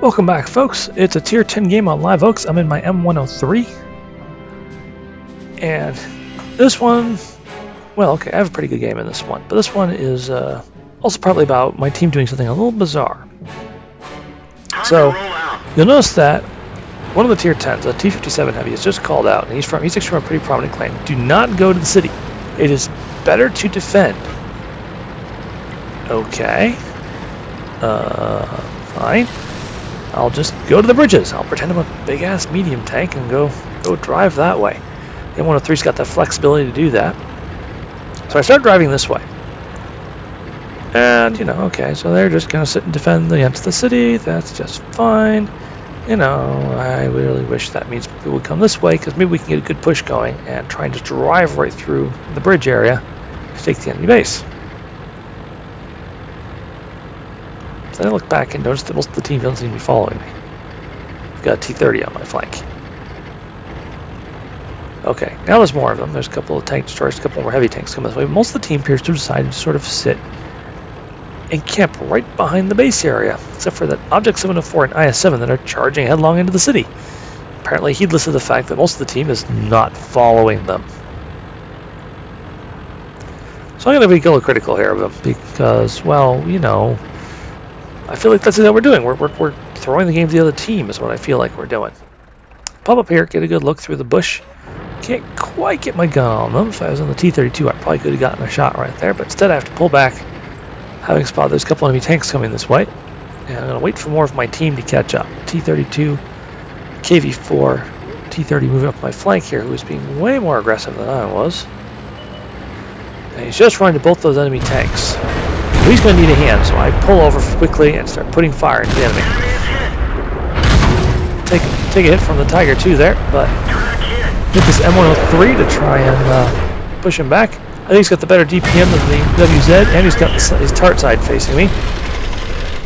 Welcome back, folks. It's a tier 10 game on Live Oaks. I'm in my M103. And this one, well, okay, I have a pretty good game in this one. But this one is also partly about my team doing something a little bizarre. So, you'll notice that one of the tier 10s, a T-57 Heavy, is just called out. And he's actually from a pretty prominent clan. Do not go to the city. It is better to defend. Okay. Fine. I'll just go to the bridges. I'll pretend I'm a big-ass medium tank and go drive that way. The M103's got the flexibility to do that. So I start driving this way. And, you know, okay, so they're just going to sit and defend against the city. That's just fine. You know, I really wish that means people would come this way, because maybe we can get a good push going and try and just drive right through the bridge area to take the enemy base. I look back and notice that most of the team doesn't seem to be following me. I've got a T-30 on my flank. Okay, now there's more of them. There's a couple of tank destroyers, a couple more heavy tanks coming this way. Most of the team appears to decide to sort of sit and camp right behind the base area, except for that Object 704 and IS-7 that are charging headlong into the city, apparently heedless of the fact that most of the team is not following them. So I'm going to be a little critical here of them because, well, you know, I feel like that's what we're doing. We're throwing the game to the other team is what I feel like we're doing. Pop up here, get a good look through the bush. Can't quite get my gun on them. If I was on the T-32, I probably could have gotten a shot right there, but instead I have to pull back, having spotted there's a couple enemy tanks coming this way. And I'm going to wait for more of my team to catch up. T-32, KV-4, T-30 moving up my flank here, who is being way more aggressive than I was. And he's just running to both those enemy tanks. He's going to need a hand, so I pull over quickly and start putting fire into the enemy. Take a hit from the Tiger 2 there, but hit this M103 to try and push him back. I think he's got the better DPM than the WZ, and he's got his tart side facing me.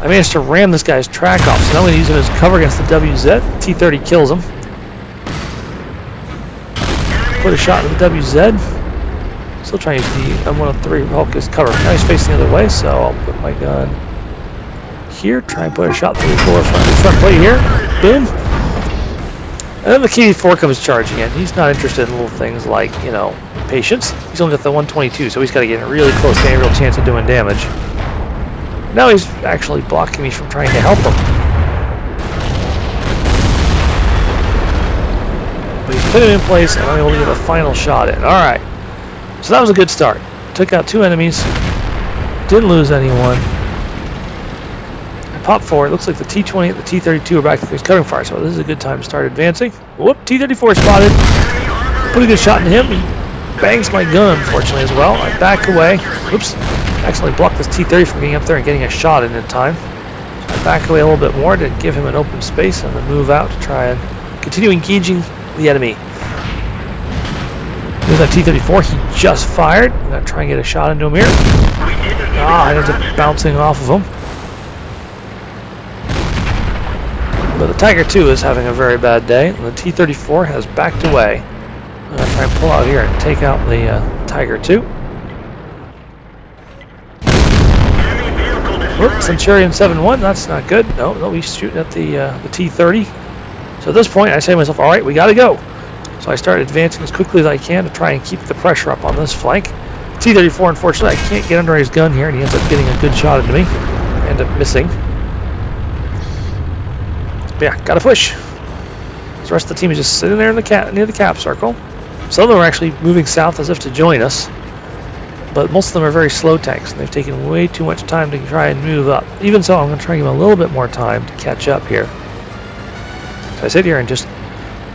I managed to ram this guy's track off, so now I'm going to use him as cover against the WZ. T-30 kills him. Put a shot into the WZ. Still trying to use the M103 Hulk as cover. Now he's facing the other way, so I'll put my gun here, try and put a shot through the door front plate here. Boom. And then the KV-4 comes charging in. He's not interested in little things like, you know, patience. He's only got the 122, so he's got to get in really close to any real chance of doing damage. Now he's actually blocking me from trying to help him. But he's put him in place, and I'm able to get a final shot in. Alright. So that was a good start. Took out two enemies. Didn't lose anyone. I popped forward. Looks like the T-20 and the T-32 are back to face covering fire, so this is a good time to start advancing. Whoop, T-34 spotted. Put a good shot in him. He bangs my gun, unfortunately, as well. I back away. Oops. Accidentally blocked this T-30 from getting up there and getting a shot in time. So I back away a little bit more to give him an open space and then move out to try and continue engaging the enemy. There's that T-34, he just fired. I'm going to try and get a shot into him here. I ended up bouncing off of him. But the Tiger 2 is having a very bad day, and the T-34 has backed away. I'm going to try and pull out here and take out the Tiger 2. Whoop, Centurion 7-1, that's not good. No, he's shooting at the T-30. So at this point, I say to myself, all right, we got to go. So I start advancing as quickly as I can to try and keep the pressure up on this flank. T-34, unfortunately, I can't get under his gun here, and he ends up getting a good shot into me. I end up missing. But yeah, gotta push. The rest of the team is just sitting there in near the cap circle. Some of them are actually moving south as if to join us. But most of them are very slow tanks, and they've taken way too much time to try and move up. Even so, I'm going to try and give them a little bit more time to catch up here. So I sit here and just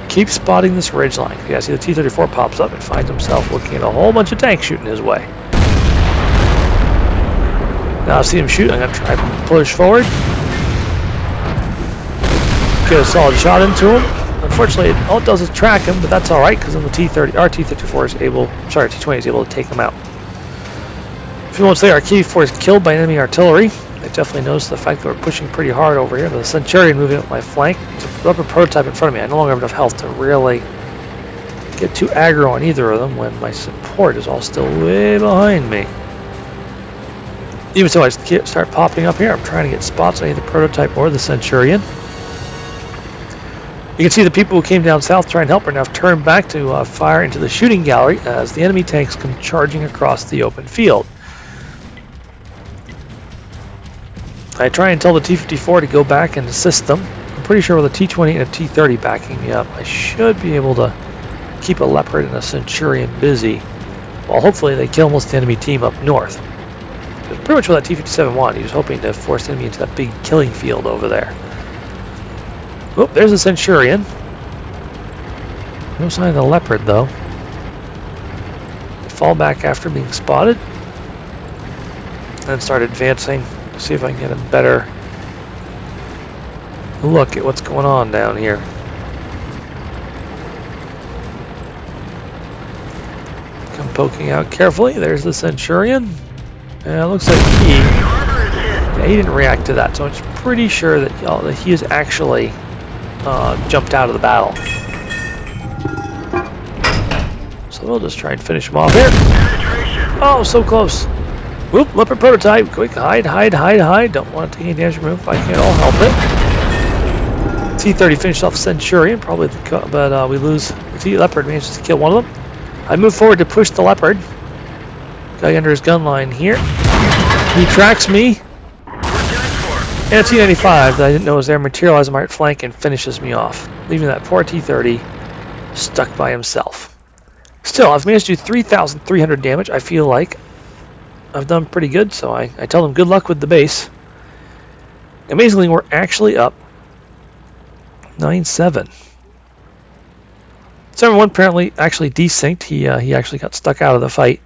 keep spotting this ridge line. You guys see the T-34 pops up and finds himself looking at a whole bunch of tanks shooting his way. Now I see him shoot, I'm going to try and push forward. Get a solid shot into him. Unfortunately, all it does is track him, but that's alright because then the T-34 is able, sorry, T-20 is able to take him out. A few moments later, our KV-4 is killed by enemy artillery. I definitely noticed the fact that we're pushing pretty hard over here. The Centurion moving up my flank. It's a rubber prototype in front of me. I no longer have enough health to really get too aggro on either of them when my support is all still way behind me. Even so, I start popping up here. I'm trying to get spots on either prototype or the Centurion. You can see the people who came down south to try and help are now turned back to fire into the shooting gallery as the enemy tanks come charging across the open field. I try and tell the T-54 to go back and assist them. I'm pretty sure with a T-20 and a T-30 backing me up, I should be able to keep a Leopard and a Centurion busy, while hopefully they kill most of the enemy team up north. That's pretty much what that T-57 wanted. He was hoping to force the enemy into that big killing field over there. Oh, there's a Centurion. No sign of the Leopard, though. I fall back after being spotted. And start advancing. See if I can get a better look at what's going on down here. Come poking out carefully. There's the Centurion. And it looks like he didn't react to that, so I'm pretty sure that he is actually jumped out of the battle. So we'll just try and finish him off here. Oh, so close. Whoop, Leopard prototype. Quick, hide. Don't want to take any damage from him if I can. I'll help it. T-30 finished off Centurion, probably, but we lose. The T-Leopard manages to kill one of them. I move forward to push the Leopard. Guy under his gun line here. He tracks me. And a T-95 that I didn't know was there materializes on my right flank and finishes me off, leaving that poor T-30 stuck by himself. Still, I've managed to do 3,300 damage. I feel like I've done pretty good, so I tell them good luck with the base. Amazingly, we're actually up 9-7. 7-1 apparently actually desynced. He actually got stuck out of the fight.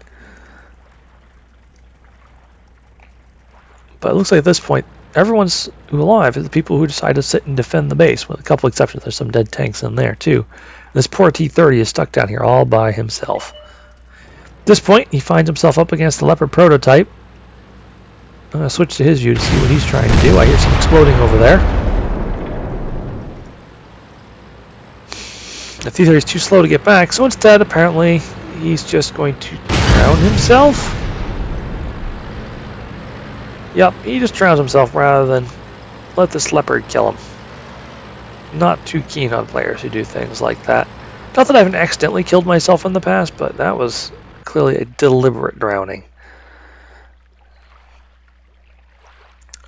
But it looks like at this point, everyone's alive is the people who decide to sit and defend the base, with a couple exceptions. There's some dead tanks in there, too. And this poor T-30 is stuck down here all by himself. At this point, he finds himself up against the Leopard prototype. I'm going to switch to his view to see what he's trying to do. I hear some exploding over there. The T-30 is too slow to get back, so instead, apparently, he's just going to drown himself. Yep, he just drowns himself rather than let this Leopard kill him. Not too keen on players who do things like that. Not that I haven't accidentally killed myself in the past, but that was clearly a deliberate drowning.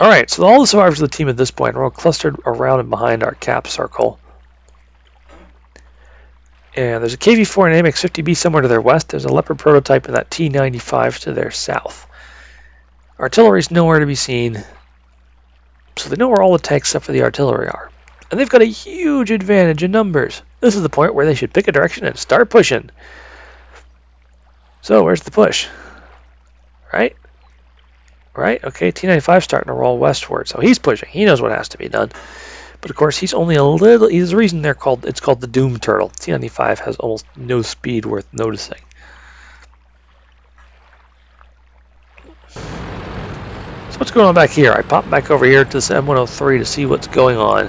Alright, so all the survivors of the team at this point are all clustered around and behind our cap circle. And there's a KV-4 and an AMX-50B somewhere to their west. There's a Leopard prototype and that T-95 to their south. Artillery's nowhere to be seen, so they know where all the tanks except for the artillery are. And they've got a huge advantage in numbers. This is the point where they should pick a direction and start pushing. So, where's the push? Right? Right? Okay, T-95's starting to roll westward, so he's pushing. He knows what has to be done. But of course, he's only a little... There's a reason it's called the Doom Turtle. T-95 has almost no speed worth noticing. So what's going on back here? I pop back over here to this M103 to see what's going on.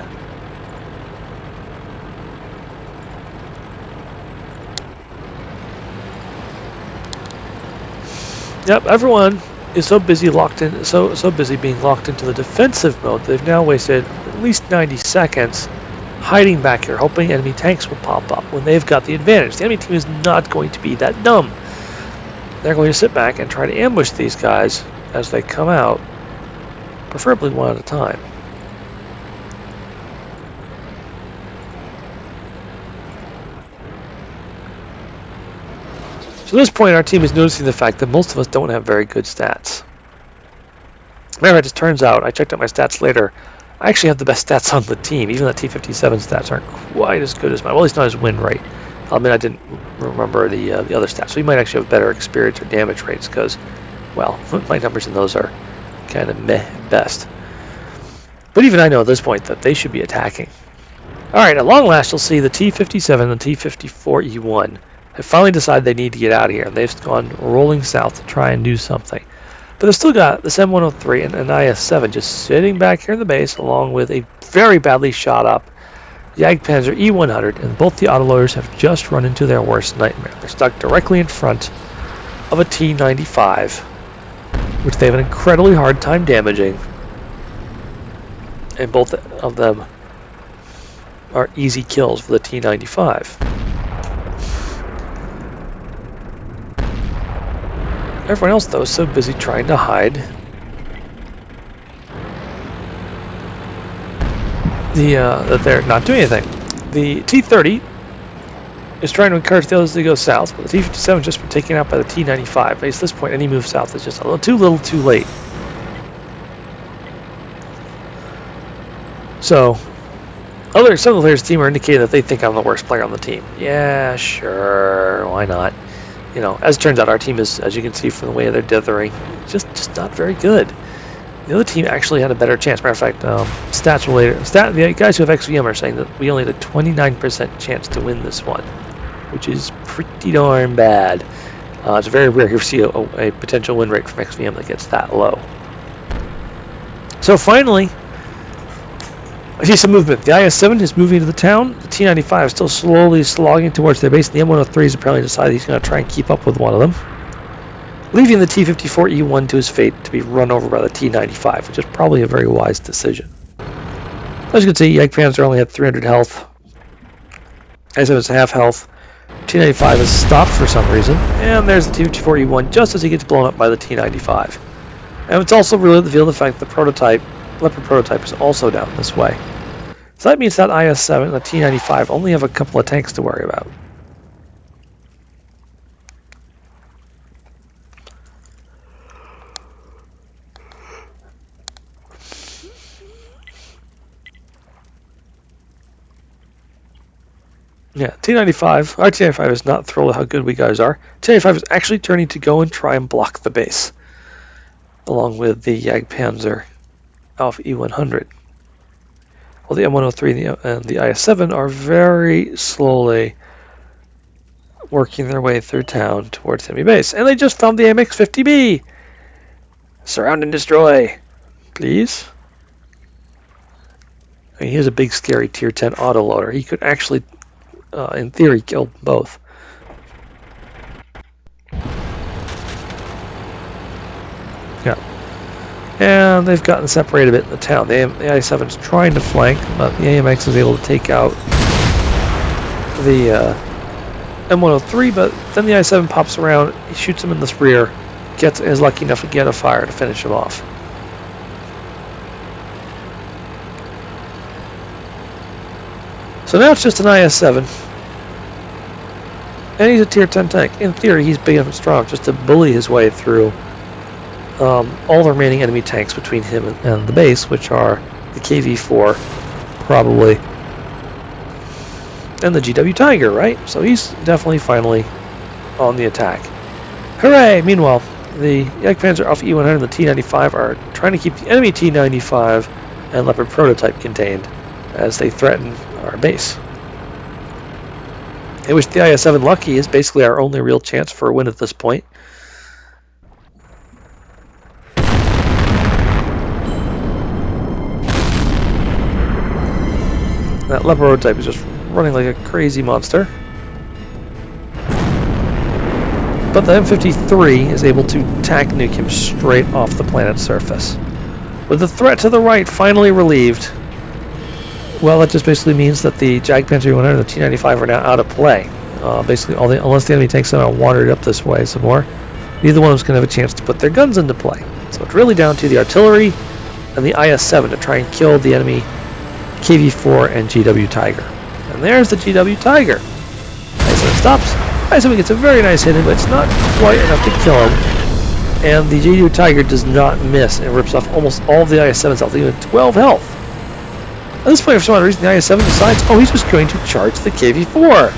Yep, everyone is so busy so busy being locked into the defensive mode, they've now wasted at least 90 seconds hiding back here, hoping enemy tanks will pop up when they've got the advantage. The enemy team is not going to be that dumb. They're going to sit back and try to ambush these guys as they come out, preferably one at a time. So at this point, our team is noticing the fact that most of us don't have very good stats. Matter of fact, it turns out, I checked out my stats later, I actually have the best stats on the team. Even the T-57 stats aren't quite as good as mine. Well, at least not his win rate. I mean, I didn't remember the other stats. So you might actually have better experience or damage rates because, well, my numbers in those are kind of meh at best. But even I know at this point that they should be attacking. Alright, at long last, you'll see the T-57 and the T-54E1 have finally decided they need to get out of here. And they've gone rolling south to try and do something. But they've still got this M103 and an IS-7 just sitting back here in the base, along with a very badly shot up Jagdpanzer E100, and both the autoloaders have just run into their worst nightmare. They're stuck directly in front of a T-95, which they have an incredibly hard time damaging. And both of them are easy kills for the T-95. Everyone else, though, is so busy trying to hide that they're not doing anything. The T-30 is trying to encourage the others to go south, but the T-57 has just been taken out by the T-95. At this point, any move south is just a little too late. So, some of the players' team are indicating that they think I'm the worst player on the team. Yeah, sure, why not? You know, as it turns out, our team is, as you can see from the way they're dithering, just not very good. The other team actually had a better chance. Matter of fact, stats related. The guys who have XVM are saying that we only had a 29% chance to win this one, which is pretty darn bad. It's very rare to see a potential win rate from XVM that gets that low. So finally, I see some movement. The IS-7 is moving to the town. The T-95 is still slowly slogging towards their base. The M103 has apparently decided he's going to try and keep up with one of them, leaving the T-54E1 to his fate to be run over by the T-95, which is probably a very wise decision. As you can see, Jagdpanzer only had 300 health. IS-7 is half health. T-95 is stopped for some reason, and there's the T-54E1 just as he gets blown up by the T-95. And it's also really revealed the fact that the Leopard prototype is also down this way. So that means that IS-7 and the T-95 only have a couple of tanks to worry about. Yeah, T-95, our T-95 is not thrilled with how good we guys are. T-95 is actually turning to go and try and block the base, along with the Jagdpanzer Alpha E100. Well, the M103 and the IS-7 are very slowly working their way through town towards enemy base. And they just found the AMX-50B! Surround and destroy! Please? I mean, he has a big, scary Tier 10 autoloader. He could actually, in theory, kill both. Yeah. And they've gotten separated a bit in the town. The I-7 is trying to flank, but the AMX is able to take out the M103, but then the I-7 pops around, he shoots him in the rear, is lucky enough to get a fire to finish him off. So now it's just an IS-7, and he's a Tier 10 tank. In theory, he's big enough and strong just to bully his way through all the remaining enemy tanks between him and the base, which are the KV-4, probably, and the GW Tiger, right? So he's definitely finally on the attack. Hooray! Meanwhile, the Jagdpanzer Alpha E100 and the T-95 are trying to keep the enemy T-95 and Leopard prototype contained as they threaten our base. In which the IS-7 Lucky is basically our only real chance for a win at this point. That Leopard prototype is just running like a crazy monster. But the M53 is able to tac nuke him straight off the planet's surface. With the threat to the right finally relieved, well, that just basically means that the Jagdpanzer 100 and the T-95 are now out of play. Basically, unless the enemy tanks somehow wandered up this way some more, neither one of them can have a chance to put their guns into play. So it's really down to the artillery and the IS-7 to try and kill the enemy KV-4 and GW Tiger. And there's the GW Tiger. IS-7 stops. IS-7 gets a very nice hit in, but it's not quite enough to kill him. And the GW Tiger does not miss and rips off almost all of the IS-7's health, even 12 health. At this point, for some odd reason, the IS-7 decides, oh, he's just going to charge the KV-4.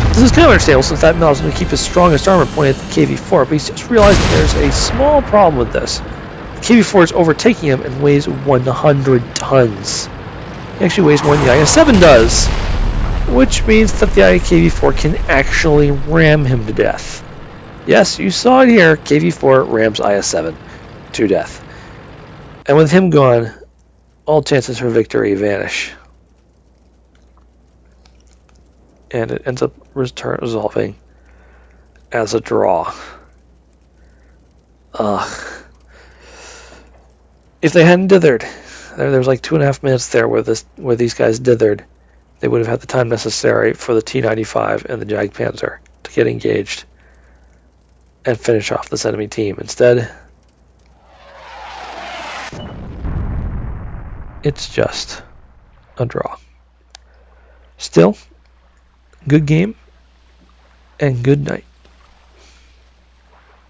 This is kind of understandable since that Mel is going to keep his strongest armor pointed at the KV-4, but he's just realized that there's a small problem with this. The KV-4 is overtaking him and weighs 100 tons. He actually weighs more than the IS-7 does, which means that the KV-4 can actually ram him to death. Yes, you saw it here, KV-4 rams IS-7 to death. And with him gone, all chances for victory vanish. And it ends up resolving as a draw. If they hadn't dithered, there was like 2.5 minutes there where these guys dithered, they would have had the time necessary for the T-95 and the Jagdpanzer to get engaged and finish off this enemy team. Instead, it's just a draw. Still, good game and good night.